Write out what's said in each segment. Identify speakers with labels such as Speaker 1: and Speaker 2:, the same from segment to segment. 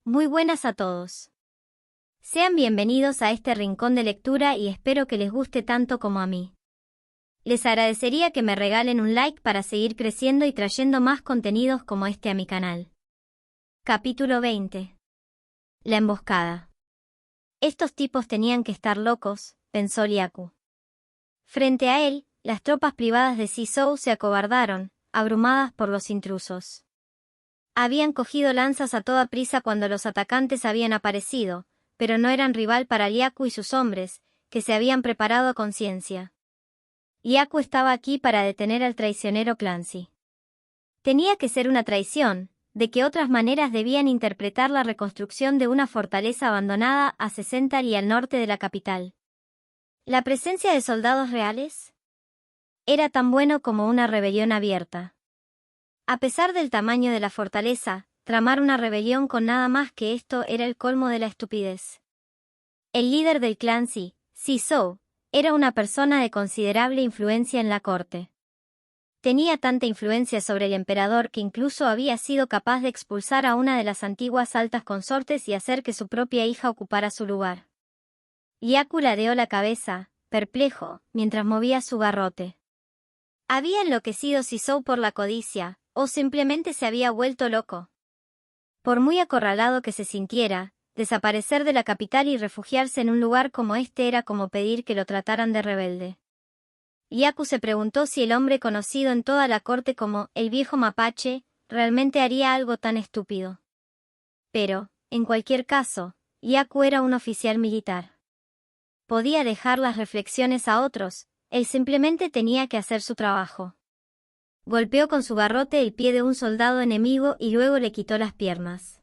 Speaker 1: Muy buenas a todos. Sean bienvenidos a este rincón de lectura y espero que les guste tanto como a mí. Les agradecería que me regalen un like para seguir creciendo y trayendo más contenidos como este a mi canal. Capítulo 20. La emboscada. Estos tipos tenían que estar locos, pensó Liaku. Frente a él, las tropas privadas de Sisou se acobardaron, abrumadas por los intrusos. Habían cogido lanzas a toda prisa cuando los atacantes habían aparecido, pero no eran rival para Liaku y sus hombres, que se habían preparado a conciencia. Liaku estaba aquí para detener al traicionero Clancy. Tenía que ser una traición, de qué otras maneras debían interpretar la reconstrucción de una fortaleza abandonada a 60 li al norte de la capital. ¿La presencia de soldados reales? Era tan bueno como una rebelión abierta. A pesar del tamaño de la fortaleza, tramar una rebelión con nada más que esto era el colmo de la estupidez. El líder del Clancy, Sisou, era una persona de considerable influencia en la corte. Tenía tanta influencia sobre el emperador que incluso había sido capaz de expulsar a una de las antiguas altas consortes y hacer que su propia hija ocupara su lugar. Liaku ladeó la cabeza, perplejo, mientras movía su garrote. ¿Había enloquecido Sisou por la codicia, o simplemente se había vuelto loco? Por muy acorralado que se sintiera, desaparecer de la capital y refugiarse en un lugar como este era como pedir que lo trataran de rebelde. Liaku se preguntó si el hombre conocido en toda la corte como el viejo mapache realmente haría algo tan estúpido. Pero, en cualquier caso, Liaku era un oficial militar. Podía dejar las reflexiones a otros, él simplemente tenía que hacer su trabajo. Golpeó con su garrote el pie de un soldado enemigo y luego le quitó las piernas.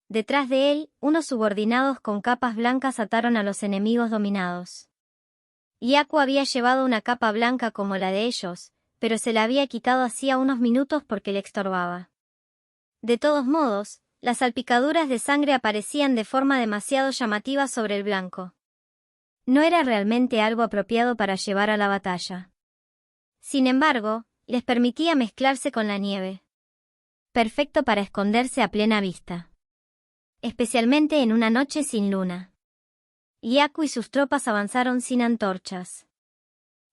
Speaker 1: Detrás de él, unos subordinados con capas blancas ataron a los enemigos dominados. Liaku había llevado una capa blanca como la de ellos, pero se la había quitado hacía unos minutos porque le estorbaba. De todos modos, las salpicaduras de sangre aparecían de forma demasiado llamativa sobre el blanco. No era realmente algo apropiado para llevar a la batalla. Sin embargo, les permitía mezclarse con la nieve. Perfecto para esconderse a plena vista. Especialmente en una noche sin luna. Liaku y sus tropas avanzaron sin antorchas.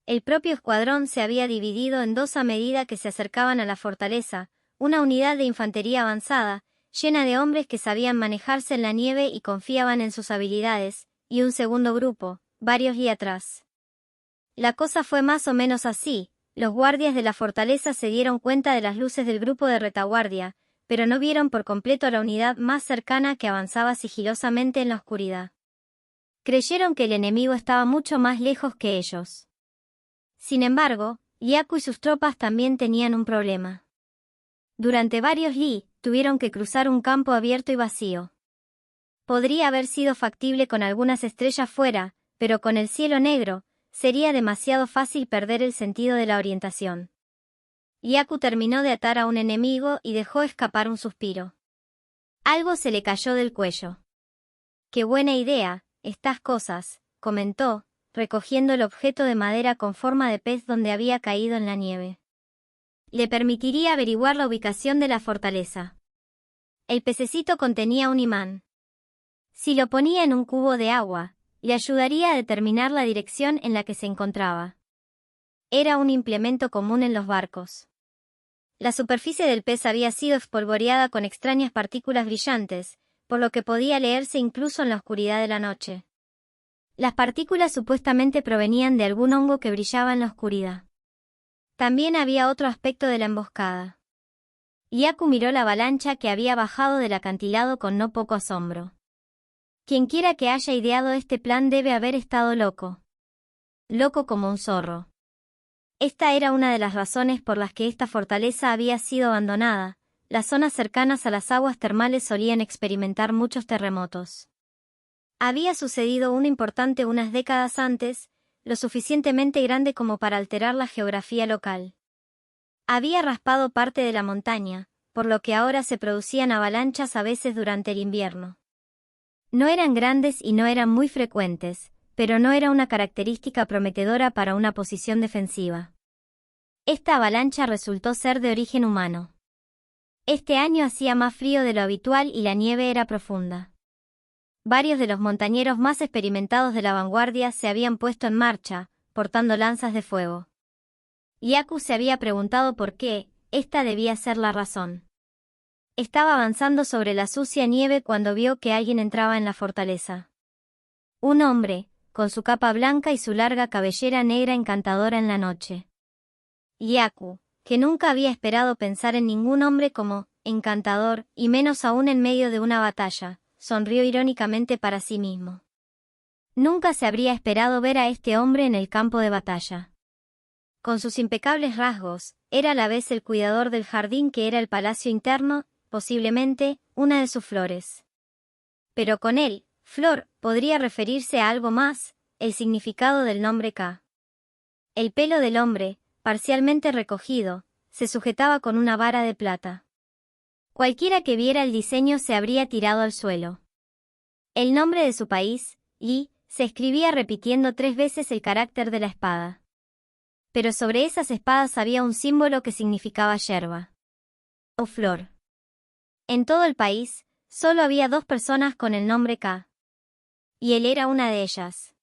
Speaker 1: El propio escuadrón se había dividido en dos a medida que se acercaban a la fortaleza, una unidad de infantería avanzada, llena de hombres que sabían manejarse en la nieve y confiaban en sus habilidades, y un segundo grupo, varios li atrás. La cosa fue más o menos así. Los guardias de la fortaleza se dieron cuenta de las luces del grupo de retaguardia, pero no vieron por completo la unidad más cercana que avanzaba sigilosamente en la oscuridad. Creyeron que el enemigo estaba mucho más lejos que ellos. Sin embargo, Liaku y sus tropas también tenían un problema. Durante varios li, tuvieron que cruzar un campo abierto y vacío. Podría haber sido factible con algunas estrellas fuera, pero con el cielo negro, sería demasiado fácil perder el sentido de la orientación. Liaku terminó de atar a un enemigo y dejó escapar un suspiro. Algo se le cayó del cuello. «Qué buena idea, estas cosas», comentó, recogiendo el objeto de madera con forma de pez donde había caído en la nieve. Le permitiría averiguar la ubicación de la fortaleza. El pececito contenía un imán. Si lo ponía en un cubo de agua, le ayudaría a determinar la dirección en la que se encontraba. Era un implemento común en los barcos. La superficie del pez había sido espolvoreada con extrañas partículas brillantes, por lo que podía leerse incluso en la oscuridad de la noche. Las partículas supuestamente provenían de algún hongo que brillaba en la oscuridad. También había otro aspecto de la emboscada. Liaku miró la avalancha que había bajado del acantilado con no poco asombro. Quienquiera que haya ideado este plan debe haber estado loco. Loco como un zorro. Esta era una de las razones por las que esta fortaleza había sido abandonada. Las zonas cercanas a las aguas termales solían experimentar muchos terremotos. Había sucedido uno importante unas décadas antes, lo suficientemente grande como para alterar la geografía local. Había raspado parte de la montaña, por lo que ahora se producían avalanchas a veces durante el invierno. No eran grandes y no eran muy frecuentes, pero no era una característica prometedora para una posición defensiva. Esta avalancha resultó ser de origen humano. Este año hacía más frío de lo habitual y la nieve era profunda. Varios de los montañeros más experimentados de la vanguardia se habían puesto en marcha, portando lanzas de fuego. Yaku se había preguntado por qué, esta debía ser la razón. Estaba avanzando sobre la sucia nieve cuando vio que alguien entraba en la fortaleza. Un hombre, con su capa blanca y su larga cabellera negra encantadora en la noche. Yaku, que nunca había esperado pensar en ningún hombre como encantador, y menos aún en medio de una batalla, sonrió irónicamente para sí mismo. Nunca se habría esperado ver a este hombre en el campo de batalla. Con sus impecables rasgos, era a la vez el cuidador del jardín que era el palacio interno, posiblemente, una de sus flores. Pero con él, flor, podría referirse a algo más, el significado del nombre Ka. El pelo del hombre, parcialmente recogido, se sujetaba con una vara de plata. Cualquiera que viera el diseño se habría tirado al suelo. El nombre de su país, Yi, se escribía repitiendo 3 veces el carácter de la espada. Pero sobre esas espadas había un símbolo que significaba yerba. O flor. En todo el país, solo había 2 personas con el nombre Ka. Y él era una de ellas.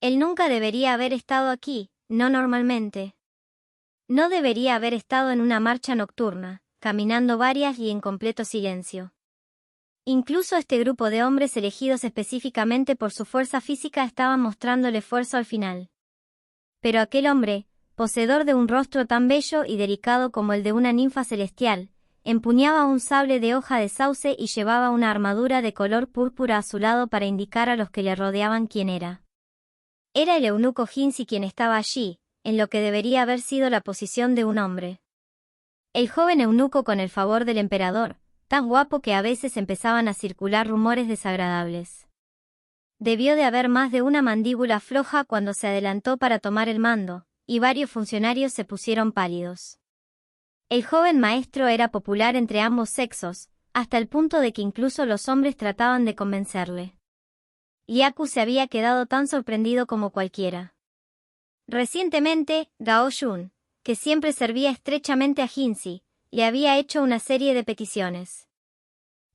Speaker 1: Él nunca debería haber estado aquí, no normalmente. No debería haber estado en una marcha nocturna, caminando varias y en completo silencio. Incluso este grupo de hombres elegidos específicamente por su fuerza física estaban mostrando el esfuerzo al final. Pero aquel hombre, poseedor de un rostro tan bello y delicado como el de una ninfa celestial, empuñaba un sable de hoja de sauce y llevaba una armadura de color púrpura azulado para indicar a los que le rodeaban quién era. Era el eunuco Jinzi quien estaba allí, en lo que debería haber sido la posición de un hombre. El joven eunuco con el favor del emperador, tan guapo que a veces empezaban a circular rumores desagradables. Debió de haber más de una mandíbula floja cuando se adelantó para tomar el mando, y varios funcionarios se pusieron pálidos. El joven maestro era popular entre ambos sexos, hasta el punto de que incluso los hombres trataban de convencerle. Yaku se había quedado tan sorprendido como cualquiera. Recientemente, Gao Yun, que siempre servía estrechamente a Jinzi, le había hecho una serie de peticiones.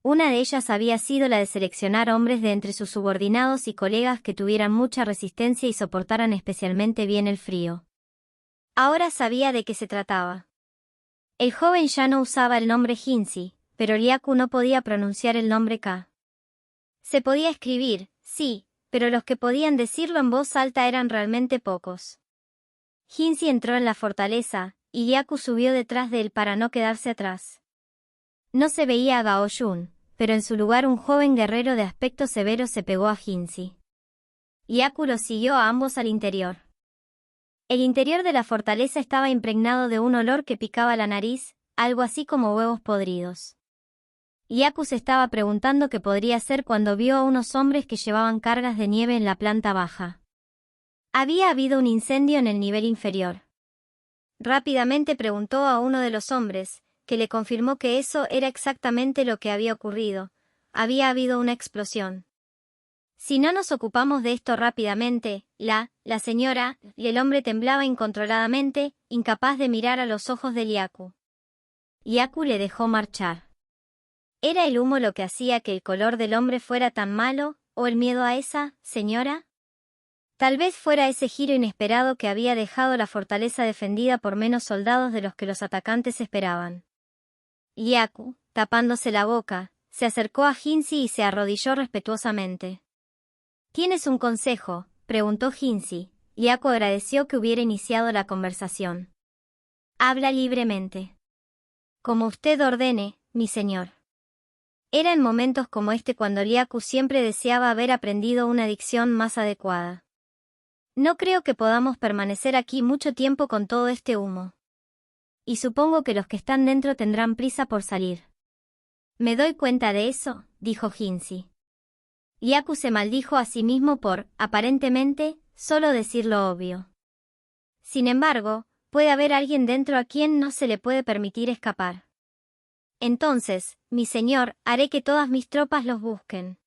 Speaker 1: Una de ellas había sido la de seleccionar hombres de entre sus subordinados y colegas que tuvieran mucha resistencia y soportaran especialmente bien el frío. Ahora sabía de qué se trataba. El joven ya no usaba el nombre Jinzi, pero Yaku no podía pronunciar el nombre Ka. Se podía escribir, sí, pero los que podían decirlo en voz alta eran realmente pocos. Jinzi entró en la fortaleza, y Yaku subió detrás de él para no quedarse atrás. No se veía a Gao Yun, pero en su lugar un joven guerrero de aspecto severo se pegó a Jinzi. Yaku los siguió a ambos al interior. El interior de la fortaleza estaba impregnado de un olor que picaba la nariz, algo así como huevos podridos. Yaku se estaba preguntando qué podría hacer cuando vio a unos hombres que llevaban cargas de nieve en la planta baja. Había habido un incendio en el nivel inferior. Rápidamente preguntó a uno de los hombres, que le confirmó que eso era exactamente lo que había ocurrido. Había habido una explosión. Si no nos ocupamos de esto rápidamente, la señora, y el hombre temblaba incontroladamente, incapaz de mirar a los ojos de Yaku. Yaku le dejó marchar. ¿Era el humo lo que hacía que el color del hombre fuera tan malo, o el miedo a esa señora? Tal vez fuera ese giro inesperado que había dejado la fortaleza defendida por menos soldados de los que los atacantes esperaban. Yaku, tapándose la boca, se acercó a Jinzi y se arrodilló respetuosamente. ¿Tienes un consejo?, preguntó Jinzi. Yaku agradeció que hubiera iniciado la conversación. Habla libremente. Como usted ordene, mi señor. Era en momentos como este cuando Yaku siempre deseaba haber aprendido una dicción más adecuada. No creo que podamos permanecer aquí mucho tiempo con todo este humo. Y supongo que los que están dentro tendrán prisa por salir. Me doy cuenta de eso, dijo Jinzi. Yaku se maldijo a sí mismo por, aparentemente, solo decir lo obvio. Sin embargo, puede haber alguien dentro a quien no se le puede permitir escapar. Entonces, mi señor, haré que todas mis tropas los busquen.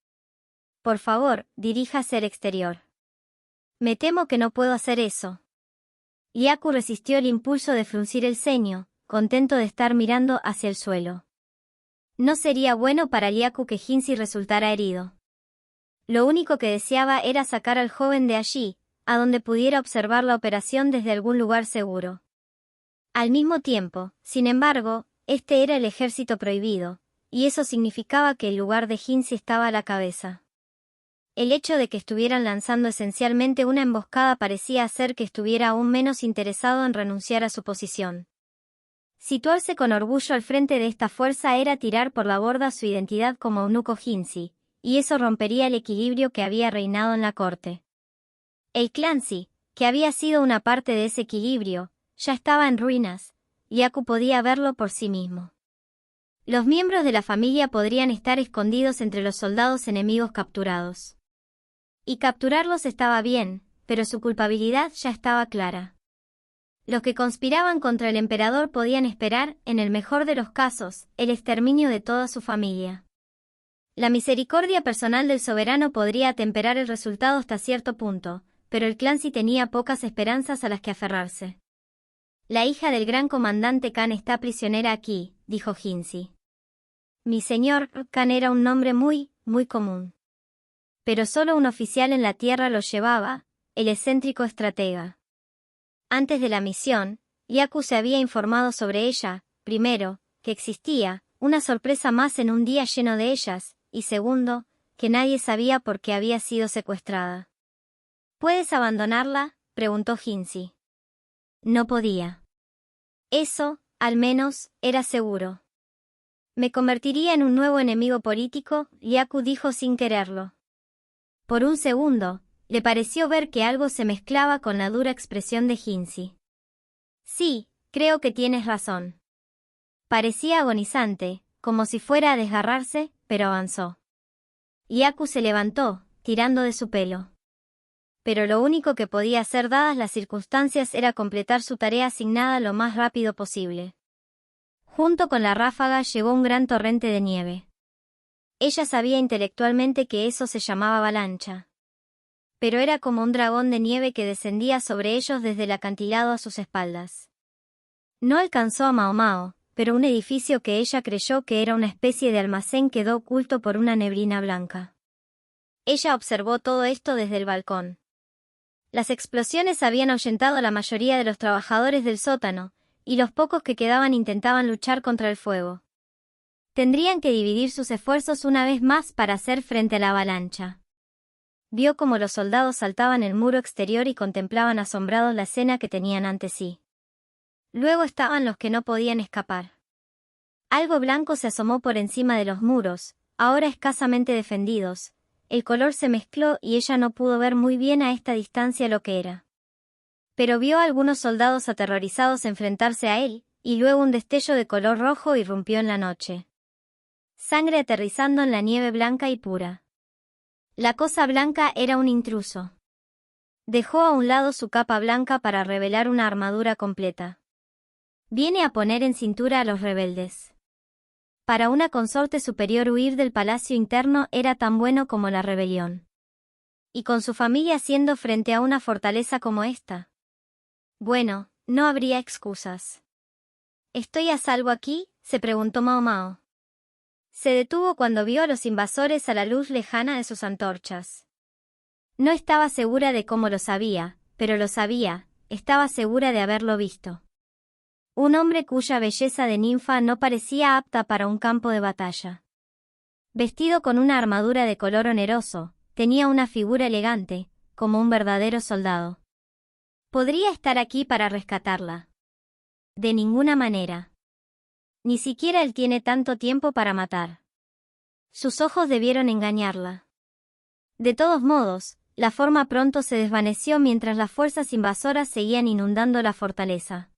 Speaker 1: Por favor, diríjase al exterior. Me temo que no puedo hacer eso. Yaku resistió el impulso de fruncir el ceño, contento de estar mirando hacia el suelo. No sería bueno para Yaku que Hinsi resultara herido. Lo único que deseaba era sacar al joven de allí, a donde pudiera observar la operación desde algún lugar seguro. Al mismo tiempo, sin embargo, este era el ejército prohibido, y eso significaba que el lugar de Hinsi estaba a la cabeza. El hecho de que estuvieran lanzando esencialmente una emboscada parecía hacer que estuviera aún menos interesado en renunciar a su posición. Situarse con orgullo al frente de esta fuerza era tirar por la borda su identidad como eunuco Hinsi, y eso rompería el equilibrio que había reinado en la corte. El Clancy, que había sido una parte de ese equilibrio, ya estaba en ruinas, y Yaku podía verlo por sí mismo. Los miembros de la familia podrían estar escondidos entre los soldados enemigos capturados. Y capturarlos estaba bien, pero su culpabilidad ya estaba clara. Los que conspiraban contra el emperador podían esperar, en el mejor de los casos, el exterminio de toda su familia. La misericordia personal del soberano podría atemperar el resultado hasta cierto punto, pero el Clancy tenía pocas esperanzas a las que aferrarse. La hija del gran comandante Khan está prisionera aquí, dijo Hinsi. Mi señor Khan era un nombre muy común. Pero solo un oficial en la tierra lo llevaba, el excéntrico estratega. Antes de la misión, Yaku se había informado sobre ella, primero, que existía una sorpresa más en un día lleno de ellas, y segundo, que nadie sabía por qué había sido secuestrada. ¿Puedes abandonarla?, preguntó Hinsi. No podía. Eso, al menos, era seguro. Me convertiría en un nuevo enemigo político, Yaku dijo sin quererlo. Por un segundo, le pareció ver que algo se mezclaba con la dura expresión de Hinsi. Sí, creo que tienes razón. Parecía agonizante, como si fuera a desgarrarse, pero avanzó. Yaku se levantó, tirando de su pelo. Pero lo único que podía hacer dadas las circunstancias era completar su tarea asignada lo más rápido posible. Junto con la ráfaga llegó un gran torrente de nieve. Ella sabía intelectualmente que eso se llamaba avalancha. Pero era como un dragón de nieve que descendía sobre ellos desde el acantilado a sus espaldas. No alcanzó a Mao Mao, pero un edificio que ella creyó que era una especie de almacén quedó oculto por una neblina blanca. Ella observó todo esto desde el balcón. Las explosiones habían ahuyentado a la mayoría de los trabajadores del sótano, y los pocos que quedaban intentaban luchar contra el fuego. Tendrían que dividir sus esfuerzos una vez más para hacer frente a la avalancha. Vio cómo los soldados saltaban el muro exterior y contemplaban asombrados la escena que tenían ante sí. Luego estaban los que no podían escapar. Algo blanco se asomó por encima de los muros, ahora escasamente defendidos. El color se mezcló y ella no pudo ver muy bien a esta distancia lo que era. Pero vio a algunos soldados aterrorizados enfrentarse a él, y luego un destello de color rojo irrumpió en la noche. Sangre aterrizando en la nieve blanca y pura. La cosa blanca era un intruso. Dejó a un lado su capa blanca para revelar una armadura completa. Viene a poner en cintura a los rebeldes. Para una consorte superior huir del palacio interno era tan bueno como la rebelión. Y con su familia siendo frente a una fortaleza como esta. Bueno, no habría excusas. ¿Estoy a salvo aquí?, se preguntó Mao Mao. Se detuvo cuando vio a los invasores a la luz lejana de sus antorchas. No estaba segura de cómo lo sabía, pero lo sabía, estaba segura de haberlo visto. Un hombre cuya belleza de ninfa no parecía apta para un campo de batalla. Vestido con una armadura de color oneroso, tenía una figura elegante, como un verdadero soldado. ¿Podría estar aquí para rescatarla? De ninguna manera. Ni siquiera él tiene tanto tiempo para matar. Sus ojos debieron engañarla. De todos modos, la forma pronto se desvaneció mientras las fuerzas invasoras seguían inundando la fortaleza.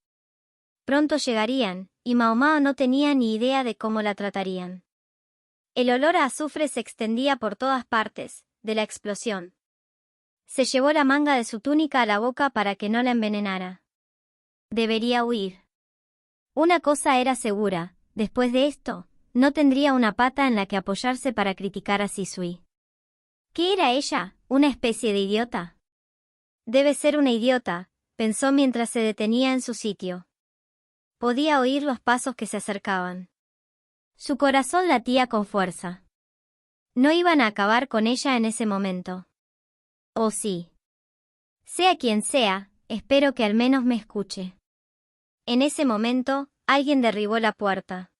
Speaker 1: Pronto llegarían, y Mao Mao no tenía ni idea de cómo la tratarían. El olor a azufre se extendía por todas partes, de la explosión. Se llevó la manga de su túnica a la boca para que no la envenenara. Debería huir. Una cosa era segura, después de esto, no tendría una pata en la que apoyarse para criticar a Sisui. ¿Qué era ella, una especie de idiota? Debe ser una idiota, pensó mientras se detenía en su sitio. Podía oír los pasos que se acercaban. Su corazón latía con fuerza. No iban a acabar con ella en ese momento. Oh sí. Sea quien sea, espero que al menos me escuche. En ese momento, alguien derribó la puerta.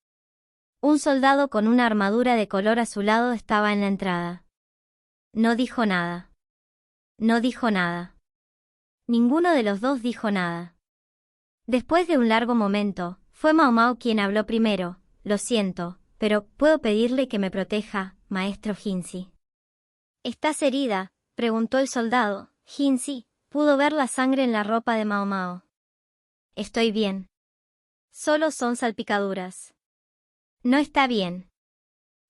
Speaker 1: Un soldado con una armadura de color azulado estaba en la entrada. No dijo nada. No dijo nada. Ninguno de los dos dijo nada. Después de un largo momento, fue Mao Mao quien habló primero. Lo siento, pero ¿puedo pedirle que me proteja, maestro Jinzi? ¿Estás herida?, preguntó el soldado. Jinzi pudo ver la sangre en la ropa de Mao Mao. Estoy bien. Solo son salpicaduras. No está bien.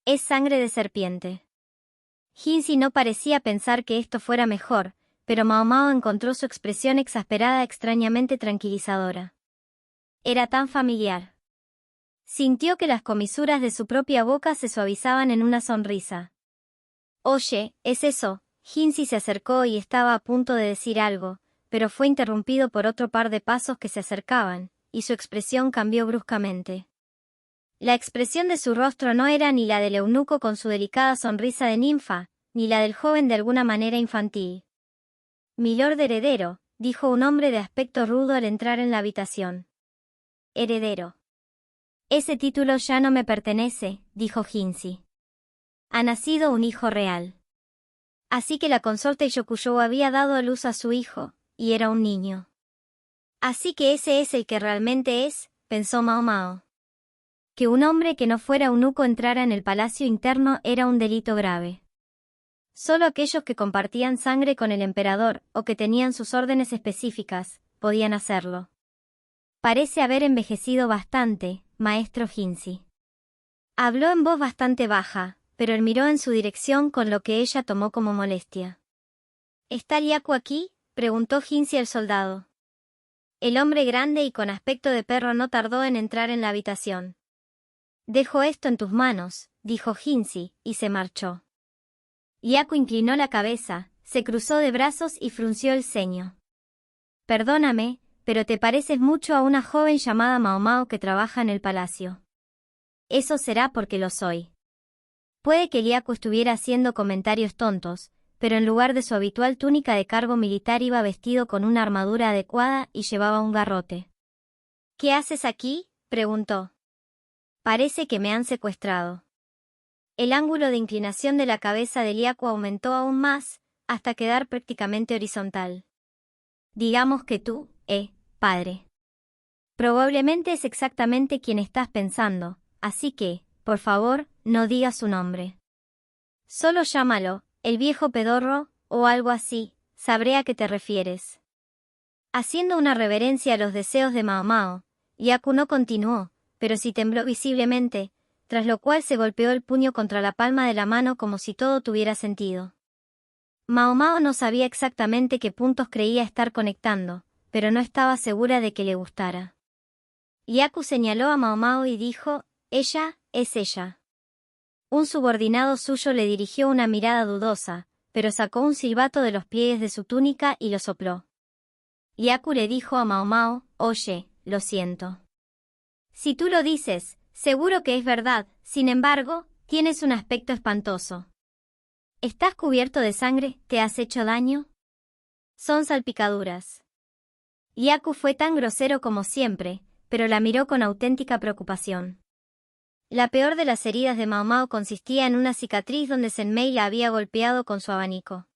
Speaker 1: Es sangre de serpiente. Jinzi no parecía pensar que esto fuera mejor, pero Mao Mao encontró su expresión exasperada extrañamente tranquilizadora. Era tan familiar. Sintió que las comisuras de su propia boca se suavizaban en una sonrisa. Oye, ¿es eso? Jinzi se acercó y estaba a punto de decir algo, pero fue interrumpido por otro par de pasos que se acercaban, y su expresión cambió bruscamente. La expresión de su rostro no era ni la del eunuco con su delicada sonrisa de ninfa, ni la del joven de alguna manera infantil. Milord heredero, dijo un hombre de aspecto rudo al entrar en la habitación. Heredero. Ese título ya no me pertenece, dijo Jinzi. Ha nacido un hijo real. Así que la consorte Yokuyo había dado a luz a su hijo, y era un niño. Así que ese es el que realmente es, pensó Mao Mao. Que un hombre que no fuera eunuco entrara en el palacio interno era un delito grave. Solo aquellos que compartían sangre con el emperador o que tenían sus órdenes específicas, podían hacerlo. Parece haber envejecido bastante, maestro Jinzi. Habló en voz bastante baja, pero él miró en su dirección con lo que ella tomó como molestia. ¿Está Liaku aquí?, preguntó Jinzi al soldado. El hombre grande y con aspecto de perro no tardó en entrar en la habitación. Dejo esto en tus manos, dijo Jinzi, y se marchó. Liaku inclinó la cabeza, se cruzó de brazos y frunció el ceño. Perdóname, pero te pareces mucho a una joven llamada Mao Mao que trabaja en el palacio. Eso será porque lo soy. Puede que Liaku estuviera haciendo comentarios tontos, pero en lugar de su habitual túnica de cargo militar iba vestido con una armadura adecuada y llevaba un garrote. ¿Qué haces aquí?, preguntó. Parece que me han secuestrado. El ángulo de inclinación de la cabeza de Liaku aumentó aún más, hasta quedar prácticamente horizontal. Digamos que tú, padre. Probablemente es exactamente quien estás pensando, así que, por favor, no digas su nombre. Solo llámalo, el viejo pedorro, o algo así, sabré a qué te refieres. Haciendo una reverencia a los deseos de Mao Mao, Liaku no continuó, pero sí tembló visiblemente, tras lo cual se golpeó el puño contra la palma de la mano como si todo tuviera sentido. Mao Mao no sabía exactamente qué puntos creía estar conectando, pero no estaba segura de que le gustara. Liaku señaló a Mao Mao y dijo, «Ella, es ella». Un subordinado suyo le dirigió una mirada dudosa, pero sacó un silbato de los pliegues de su túnica y lo sopló. Liaku le dijo a Mao Mao, «Oye, lo siento. Si tú lo dices, seguro que es verdad, sin embargo, tienes un aspecto espantoso. ¿Estás cubierto de sangre? ¿Te has hecho daño? Son salpicaduras». Liaku fue tan grosero como siempre, pero la miró con auténtica preocupación. La peor de las heridas de Mao Mao consistía en una cicatriz donde Senmei la había golpeado con su abanico.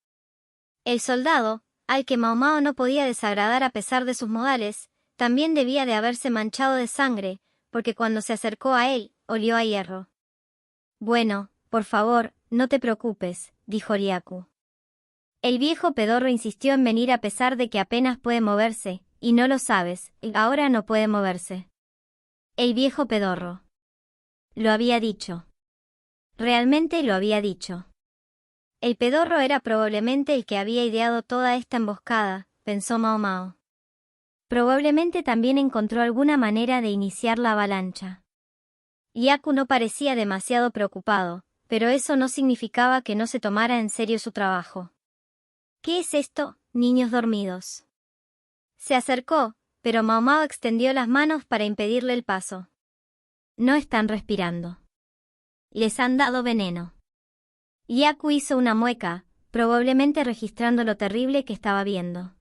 Speaker 1: El soldado, al que Mao Mao no podía desagradar a pesar de sus modales, también debía de haberse manchado de sangre, porque cuando se acercó a él, olió a hierro. «Bueno, por favor, no te preocupes», dijo Liaku. El viejo pedorro insistió en venir a pesar de que apenas puede moverse, y no lo sabes, ahora no puede moverse. El viejo pedorro. Lo había dicho. Realmente lo había dicho. El pedorro era probablemente el que había ideado toda esta emboscada, pensó Mao Mao. Probablemente también encontró alguna manera de iniciar la avalancha. Liaku no parecía demasiado preocupado, pero eso no significaba que no se tomara en serio su trabajo. «¿Qué es esto, niños dormidos?». Se acercó, pero Mao Mao extendió las manos para impedirle el paso. «No están respirando». Les han dado veneno. Yaku hizo una mueca, probablemente registrando lo terrible que estaba viendo.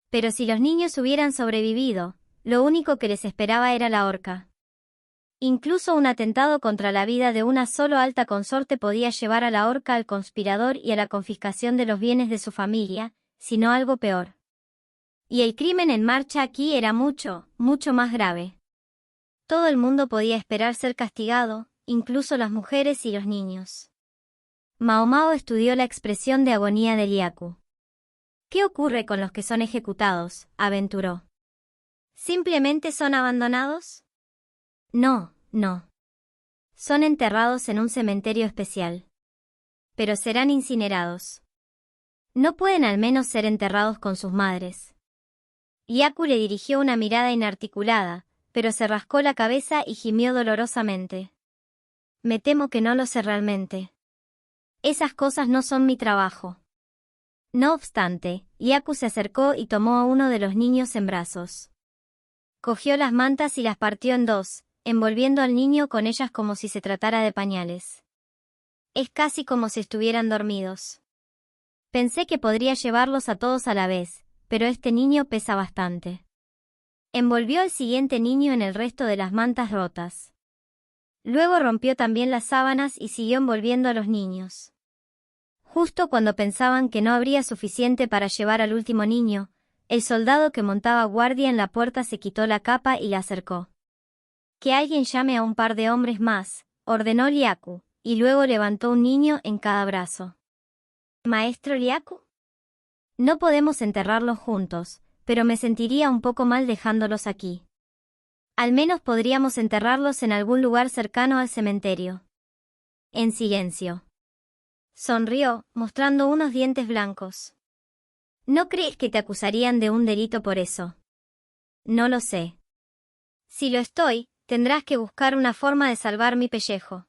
Speaker 1: Pero si los niños hubieran sobrevivido, lo único que les esperaba era la horca. Incluso un atentado contra la vida de una solo alta consorte podía llevar a la horca al conspirador y a la confiscación de los bienes de su familia, si no algo peor. Y el crimen en marcha aquí era mucho, mucho más grave. Todo el mundo podía esperar ser castigado, incluso las mujeres y los niños. Mao Mao estudió la expresión de agonía de Yaku. ¿Qué ocurre con los que son ejecutados?, aventuró. ¿Simplemente son abandonados? No, no. Son enterrados en un cementerio especial. Pero serán incinerados. ¿No pueden al menos ser enterrados con sus madres? Yaku le dirigió una mirada inarticulada, pero se rascó la cabeza y gimió dolorosamente. Me temo que no lo sé realmente. Esas cosas no son mi trabajo. No obstante, Yaku se acercó y tomó a uno de los niños en brazos. Cogió las mantas y las partió en dos, envolviendo al niño con ellas como si se tratara de pañales. Es casi como si estuvieran dormidos. Pensé que podría llevarlos a todos a la vez, pero este niño pesa bastante. Envolvió al siguiente niño en el resto de las mantas rotas. Luego rompió también las sábanas y siguió envolviendo a los niños. Justo cuando pensaban que no habría suficiente para llevar al último niño, el soldado que montaba guardia en la puerta se quitó la capa y la acercó. Que alguien llame a un par de hombres más, ordenó Yaku, y luego levantó un niño en cada brazo. ¿Maestro Yaku? No podemos enterrarlos juntos, pero me sentiría un poco mal dejándolos aquí. Al menos podríamos enterrarlos en algún lugar cercano al cementerio. En silencio. Sonrió, mostrando unos dientes blancos. ¿No crees que te acusarían de un delito por eso? No lo sé. Si lo estoy, tendrás que buscar una forma de salvar mi pellejo.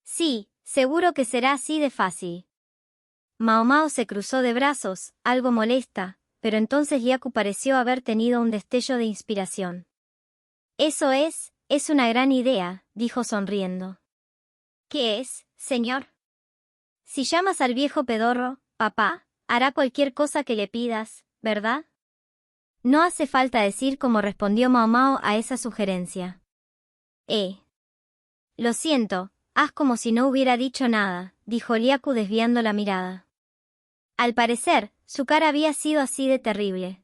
Speaker 1: Sí, seguro que será así de fácil. Mao Mao se cruzó de brazos, algo molesta, pero entonces Yaku pareció haber tenido un destello de inspiración. Eso es una gran idea, dijo sonriendo. ¿Qué es, señor? Si llamas al viejo pedorro, papá, hará cualquier cosa que le pidas, ¿verdad? No hace falta decir cómo respondió Mao Mao a esa sugerencia. Lo siento, haz como si no hubiera dicho nada, dijo Yaku desviando la mirada. Al parecer, su cara había sido así de terrible.